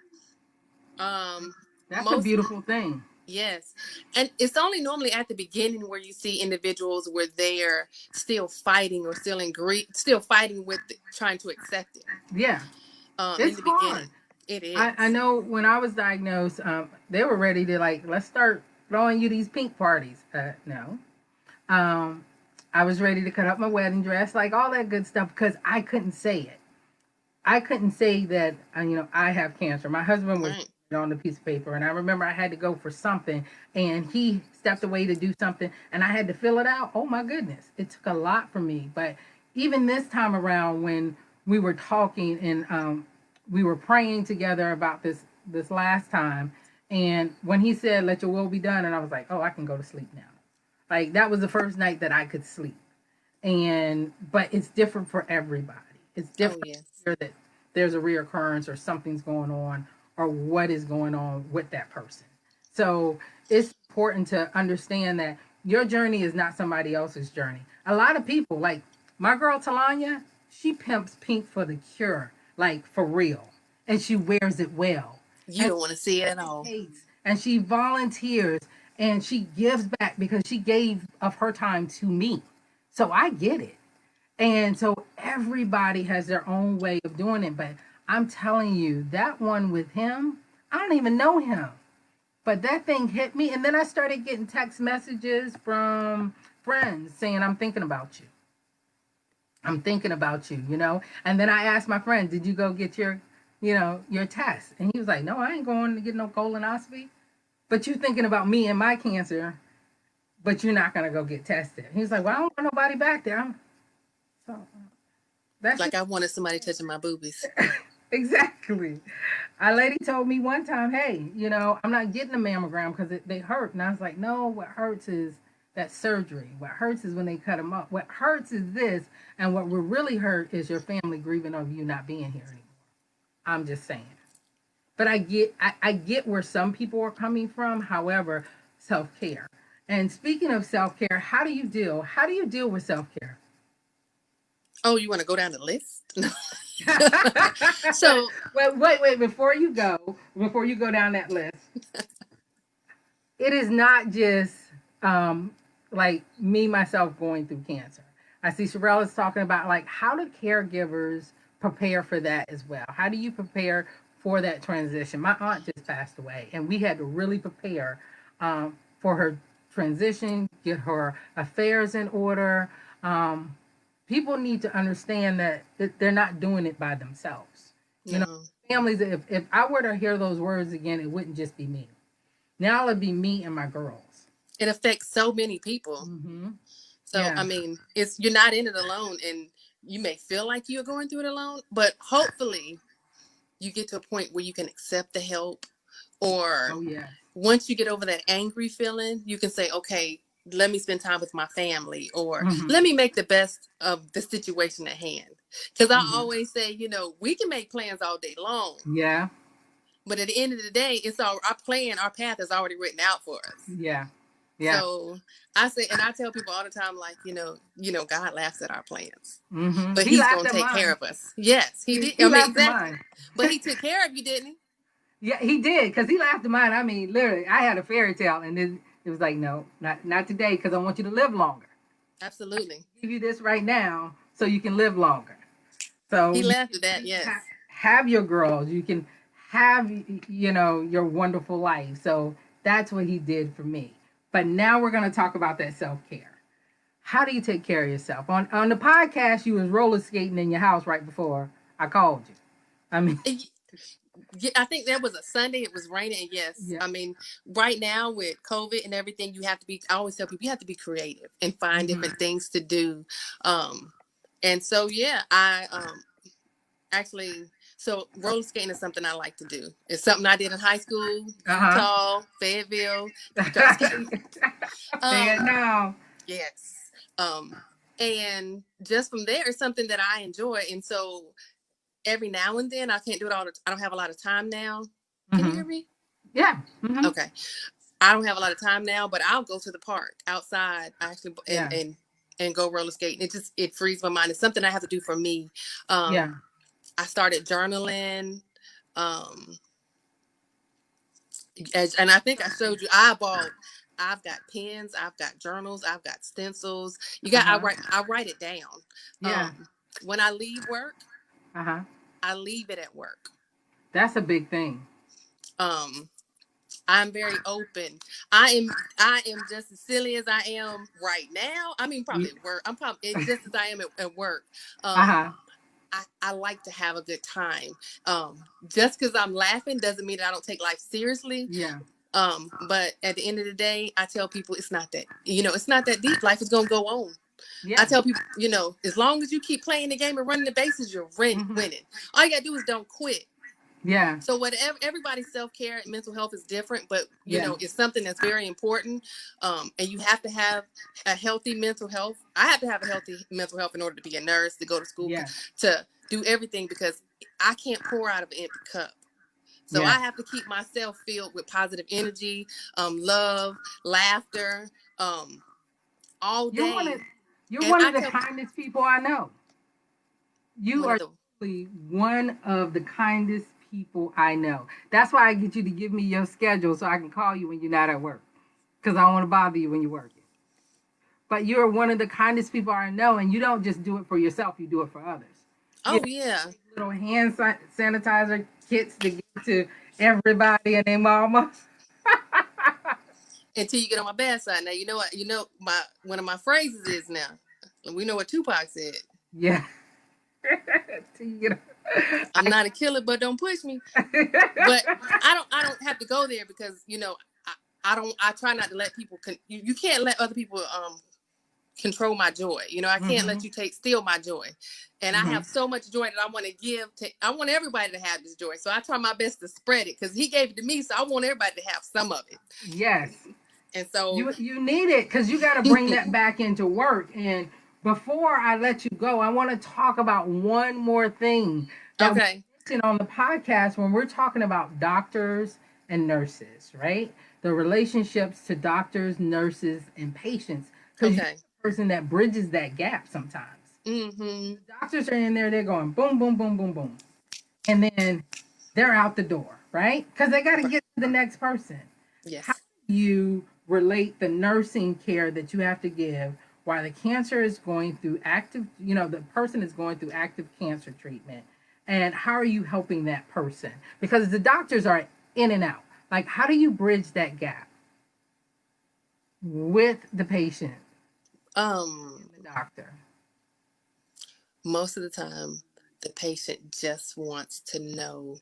that's a Most beautiful thing. Yes. And it's only normally at the beginning where you see individuals where they're still fighting or still in grief, still fighting with trying to accept it. Yeah, In it's the hard. beginning, it I is. know when I was diagnosed, they were ready to like, let's start throwing you these pink parties. No. Um, I was ready to cut up my wedding dress, like all that good stuff, because I couldn't say it. I couldn't say that, I have cancer. My husband was Right. on the piece of paper, and I remember I had to go for something, and he stepped away to do something, and I had to fill it out. Oh my goodness, it took a lot for me. But even this time around, when we were talking and we were praying together about this last time, and when he said, "Let your will be done," and I was like, "Oh, I can go to sleep now." Like that was the first night that I could sleep. And but it's different for everybody. It's Oh, different yes. here that there's a reoccurrence or something's going on or what is going on with that person. So it's important to understand that your journey is not somebody else's journey. A lot of people, like my girl Talanya, she pimps pink for the cure, like for real, and she wears it well. You And don't want to see it at all. hates and she volunteers and she gives back because she gave of her time to me. So I get it. And so everybody has their own way of doing it. But I'm telling you, that one with him, I don't even know him. But that thing hit me. And then I started getting text messages from friends saying, I'm thinking about you. I'm thinking about you. And then I asked my friend, did you go get your test? And he was like, no, I ain't going to get no colonoscopy. But you thinking about me and my cancer, but you're not going to go get tested. He's like, well, I don't want nobody back there. So that's Like just I wanted somebody touching my boobies. exactly. A lady told me one time, hey, I'm not getting a mammogram because they hurt. And I was like, no, what hurts is that surgery. What hurts is when they cut them up. What hurts is this. And what will really hurt is your family grieving over you not being here anymore. I'm just saying. But I get where some people are coming from. However, self care. And speaking of self care, How do you deal with self care? Oh, you want to go down the list? So, Well, wait. Before you go down that list, it is not just um, like me myself going through cancer. I see Sherelle is talking about like how do caregivers prepare for that as well? How do you prepare for that transition? My aunt just passed away, and we had to really prepare for her transition, get her affairs in order. Um, People need to understand that they're not doing it by themselves. You know, no, families. If I were to hear those words again, it wouldn't just be me. Now it'd be me and my girls. it affects so many people. Hmm. So, I Yeah. mean, you're not in it alone, and you may feel like you're going through it alone, but hopefully you get to a point where you can accept the help, or Oh yeah. once you get over that angry feeling, you can say, okay, let me spend time with my family, or Hmm. let me make the best of the situation at hand. Because I Hmm. always say, we can make plans all day long, Yeah. but at the end of the day, it's our plan, our path is already written out for us. Yeah. Yeah. So I say, and I tell people all the time, like, God laughs at our plans, Mm-hmm. but He he's laughed going to at take care mine. of us. Yes, he did. He I mean, laughed at exactly. mine. But he took care of you, didn't he? Yeah, he did, because he laughed at mine. I mean, literally, I had a fairy tale, and then it was like, no, not today, because I want you to live longer. Absolutely. Give you this right now so you can live longer. He So laughed at that. Yes. have your girls. You can have, your wonderful life. So that's what he did for me. But now we're going to talk about that self care. How do you take care of yourself? On the podcast, you was roller skating in your house right before I called you. I mean, Yeah, I think that was a Sunday. It was raining. And yes, yeah. I mean, right now with COVID and everything, you have to be. I always tell people you have to be creative and find different things to do. And so yeah, I actually so roller skating is something I like to do. It's something I did in high school, Uh Utah, Fayetteville. You try to skate. huh. Um, And now, yes. And just from there, it's something that I enjoy, and so every now and then I can't do it all the I don't have a lot of time now. Can you hear me? yeah. Mm-hmm. Okay. I don't have a lot of time now, but I'll go to the park outside actually Yeah. and go roller skating. It frees my mind. It's something I have to do for me. Yeah. I started journaling. Um and I think I showed you I've got pens, I've got journals, I've got stencils. Uh-huh. I write it down. Yeah. When I leave work, Uh-huh. I leave it at work. That's a big thing. Um I'm very open. I am just as silly as I am right now. I mean, probably at work. I'm probably just as I am at work. Um, Uh-huh. I like to have a good time. Just because I'm laughing doesn't mean that I don't take life seriously. Yeah. But at the end of the day, I tell people it's not that, it's not that deep. Life is gonna go on. I Yeah. tell people, as long as you keep playing the game and running the bases, you're Mm-hmm. winning. All you gotta do is don't quit. Yeah. So whatever, everybody's self-care and mental health is different, but Yeah. it's something that's very important. And you have to have a healthy mental health. I have to have a healthy mental health in order to be a nurse, to go to school, Yeah. to do everything, because I can't pour out of an empty cup. So Yeah. I have to keep myself filled with positive energy, love, laughter, all You're one day. of you're And one I of the tell kindest people I know. You one of are the truly one of the kindest people I know. That's why I get you to give me your schedule so I can call you when you're not at work. Because I don't want to bother you when you're working. But you're one of the kindest people I know, and you don't just do it for yourself, you do it for others. You oh know, yeah. little hand sanitizer kits to give to everybody and their mama. Until you get on my bad side. Now you know what my one of my phrases is now. We know what Tupac said. Yeah. You know. I'm not a killer, but don't push me. But I don't have to go there because I try not to let people you can't let other people control my joy. I can't let you steal my joy. And I have so much joy that I want to give to I want everybody to have this joy. So I try my best to spread it because he gave it to me, so I want everybody to have some of it. Yes. And so You need it because you got to bring that back into work. And before I let you go, I want to talk about one more thing that we okay. mentioned on the podcast when we're talking about doctors and nurses, right? The relationships to doctors, nurses, and patients. Because you're Okay. the person that bridges that gap sometimes. Mm-hmm. The doctors are in there, they're going boom, boom, boom, boom, boom. And then they're out the door, right? Because they got to get to the next person. How Yes. do you relate the nursing care that you have to give while the cancer is going through the person is going through active cancer treatment? And how are you helping that person? Because the doctors are in and out. Like, how do you bridge that gap with the patient Um, and the doctor? Most of the time, the patient just wants to know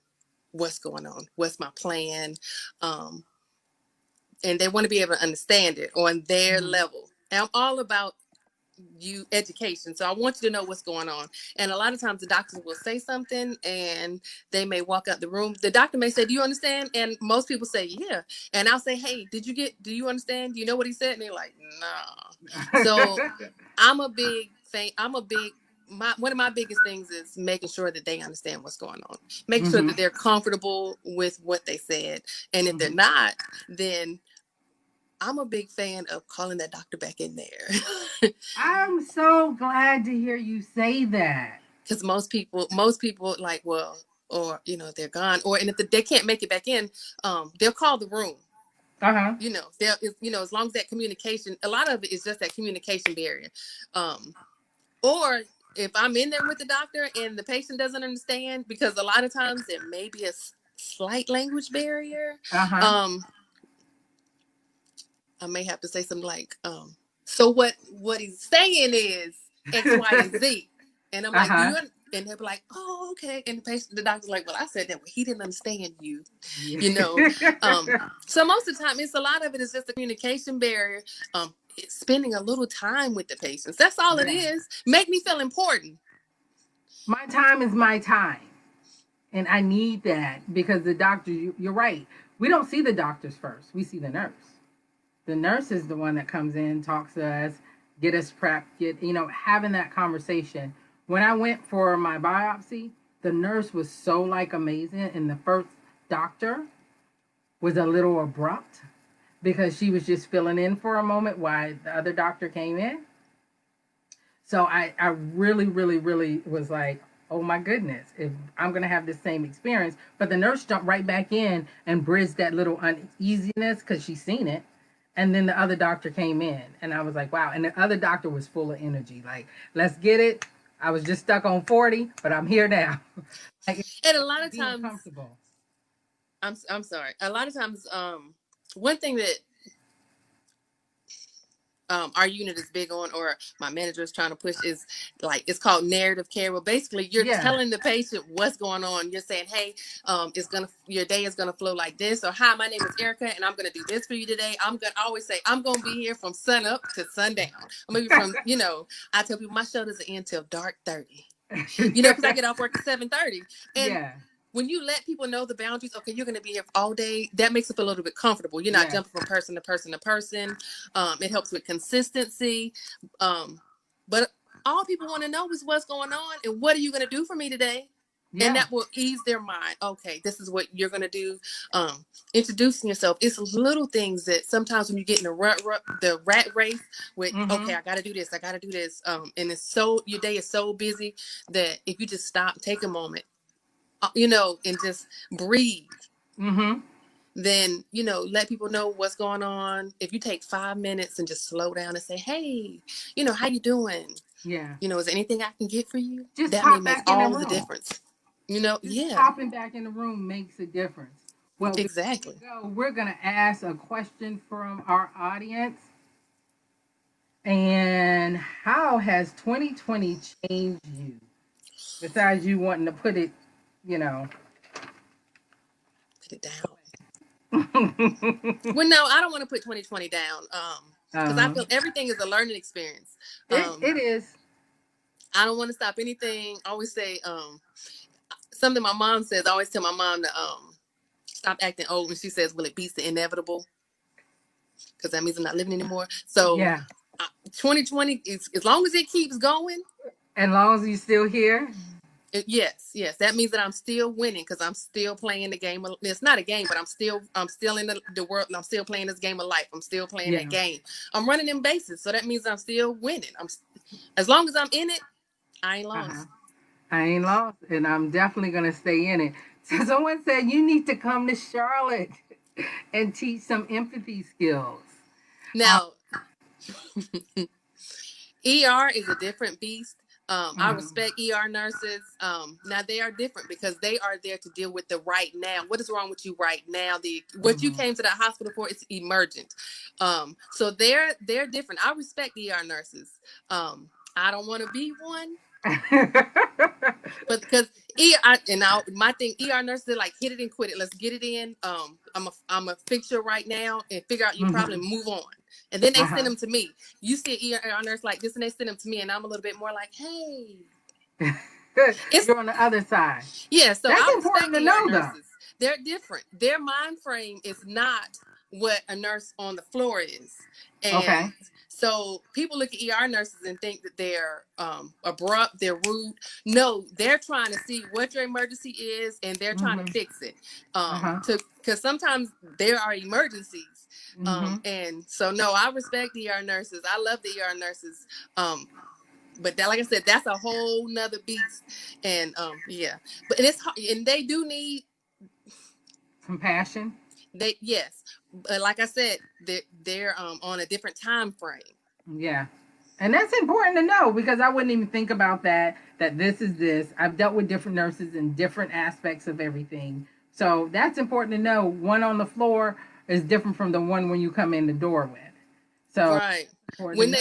what's going on, what's my plan, um, and they want to be able to understand it on their Mm-hmm. level. And I'm all about education, so I want you to know what's going on. And a lot of times the doctors will say something and they may walk out the room, the doctor may say, do you understand? And most people say yeah, and I'll say, hey, do you understand, do you know what he said? And they're like, nah. So I'm a big one of my biggest things is making sure that they understand what's going on, making sure Mm-hmm. that they're comfortable with what they said, and if they're Mm-hmm. not, then I'm a big fan of calling that doctor back in there. I'm so glad to hear you say that. Because most people like, well, or they're gone, or and if they can't make it back in, they'll call the room. Uh-huh. As long as that communication, a lot of it is just that communication barrier. Or if I'm in there with the doctor and the patient doesn't understand, because a lot of times there may be a slight language barrier. Uh-huh. I may have to say something like, so what he's saying is X, Y, and Z. And I'm like, do Uh-huh. you? And they'll be like, oh, okay. And the doctor's like, well, I said that, but he didn't understand you, Yeah. So most of the time, a lot of it is just a communication barrier. It's spending a little time with the patients. That's all it is. Make me feel important. My time is my time. And I need that because the doctor, you're right. We don't see the doctors first. We see the nurse. The nurse is the one that comes in, talks to us, get us prepped, having that conversation. When I went for my biopsy, the nurse was so amazing. And the first doctor was a little abrupt because she was just filling in for a moment while the other doctor came in. So I really, really, really was like, oh my goodness, if I'm going to have the same experience. But the nurse jumped right back in and bridged that little uneasiness because she's seen it. And then the other doctor came in and I was like, wow. And the other doctor was full of energy. Like, let's get it. I was just stuck on 40, but I'm here now. And a lot of times, comfortable. I'm sorry. A lot of times, one thing that our unit is big on, or my manager is trying to push, is it's called narrative care. Well, basically you're telling the patient what's going on. You're saying, hey, your day is gonna flow like this, or hi, my name is Arica and I'm gonna do this for you today. I always say I'm gonna be here from sun up to sundown. I'm gonna be from I tell people my show doesn't end till dark 30. Because I get off work at 7:30. And when you let people know the boundaries, okay, you're going to be here all day, that makes it feel a little bit comfortable. You're not jumping from person to person to person. It helps with consistency. But all people want to know is what's going on and what are you going to do for me today? Yeah. And that will ease their mind. Okay, this is what you're going to do. Introducing yourself. It's little things that sometimes when you get in the rat race with, okay, I got to do this. And your day is so busy that if you just stop, take a moment, and just breathe. Then, let people know what's going on. If you take 5 minutes and just slow down and say, hey, how you doing? Yeah. Is there anything I can get for you? Just that may make all the difference. Popping back in the room makes a difference. Well, exactly. We're going to ask a question from our audience. And how has 2020 changed you? Besides you wanting to put it it down. Well, no, I don't want to put 2020 down. Because I feel everything is a learning experience. It is. I don't want to stop anything. I always say, something my mom says. I always tell my mom to stop acting old. And she says, well, it beats the inevitable. Because that means I'm not living anymore. So 2020 is, as long as it keeps going. As long as you're still here. Yes. That means that I'm still winning because I'm still playing the game. It's not a game, but I'm still in the world. I'm still playing this game of life. I'm still playing that game. I'm running them bases, so that means I'm still winning. As long as I'm in it, I ain't lost. I ain't lost, and I'm definitely gonna stay in it. So someone said you need to come to Charlotte and teach some empathy skills. Now, ER is a different beast. I respect ER nurses. Now they are different because they are there to deal with the right now. What is wrong with you right now? What you came to the hospital for is emergent. So they're different. I respect ER nurses. I don't want to be one. But because my thing, ER nurses are like, hit it and quit it. Let's get it in. I'm a fix you right now and figure out your problem and move on. And then they send them to me. You see an ER nurse like this and they send them to me and I'm a little bit more like, hey. You're on the other side. Yeah, so that's important to know though. They're different. Their mind frame is not what a nurse on the floor is. And so people look at ER nurses and think that they're abrupt, they're rude. No, they're trying to see what your emergency is and they're trying to fix it. Because sometimes there are emergencies. And so no, I respect the ER nurses. I love the ER nurses. But that, like I said, that's a whole nother beast. And yeah, but it's hard, and they do need compassion. Yes, but like I said, they're on a different time frame. Yeah. And that's important to know because I wouldn't even think about that this is this. I've dealt with different nurses in different aspects of everything. So that's important to know. One on the floor is different from the one when you come in the door with. So right. When they,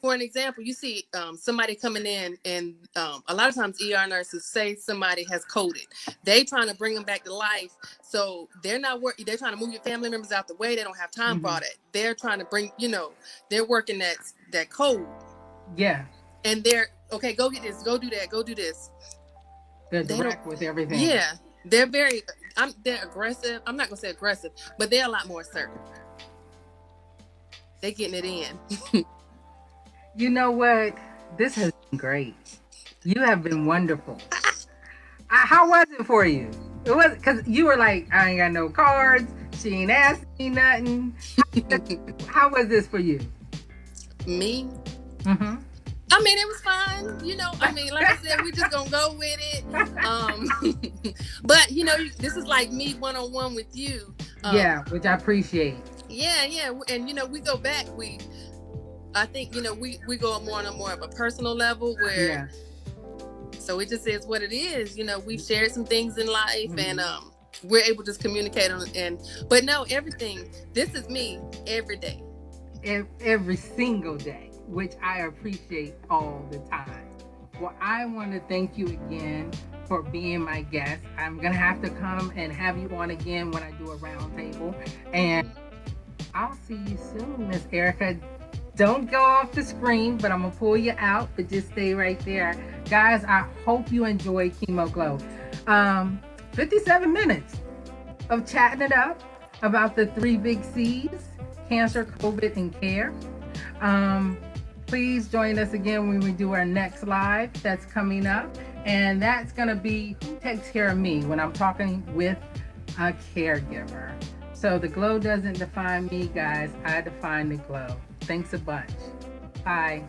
for an example, you see somebody coming in and a lot of times ER nurses say somebody has coded. They trying to bring them back to life. So they're not working. They're trying to move your family members out the way. They don't have time for all that. They're trying to bring, they're working that code. Yeah. And they're, okay, go get this, go do that, go do this. They're direct with everything. Yeah. They're aggressive. I'm not going to say aggressive, but they're a lot more assertive. They're getting it in. You know what? This has been great. You have been wonderful. How was it for you? It was because you were like, I ain't got no cards. She ain't asked me nothing. How was this for you? Me? I mean, it was fun. I mean, like I said, we just gonna go with it. But this is like me one-on-one with you. Yeah, which I appreciate. Yeah, and we go back. I think we go more on more of a personal level where. So it just is what it is. We've shared some things in life, and we're able to just communicate on it. But no, everything. This is me every day. Every single day, which I appreciate all the time. Well, I want to thank you again for being my guest. I'm going to have to come and have you on again when I do a round table. And I'll see you soon, Miss Arica. Don't go off the screen, but I'm going to pull you out, but just stay right there. Guys, I hope you enjoyed Chemo Glow. 57 minutes of chatting it up about the 3 big C's, cancer, COVID, and care. Please join us again when we do our next live that's coming up. And that's going to be who takes care of me when I'm talking with a caregiver. So the glow doesn't define me, guys. I define the glow. Thanks a bunch. Bye.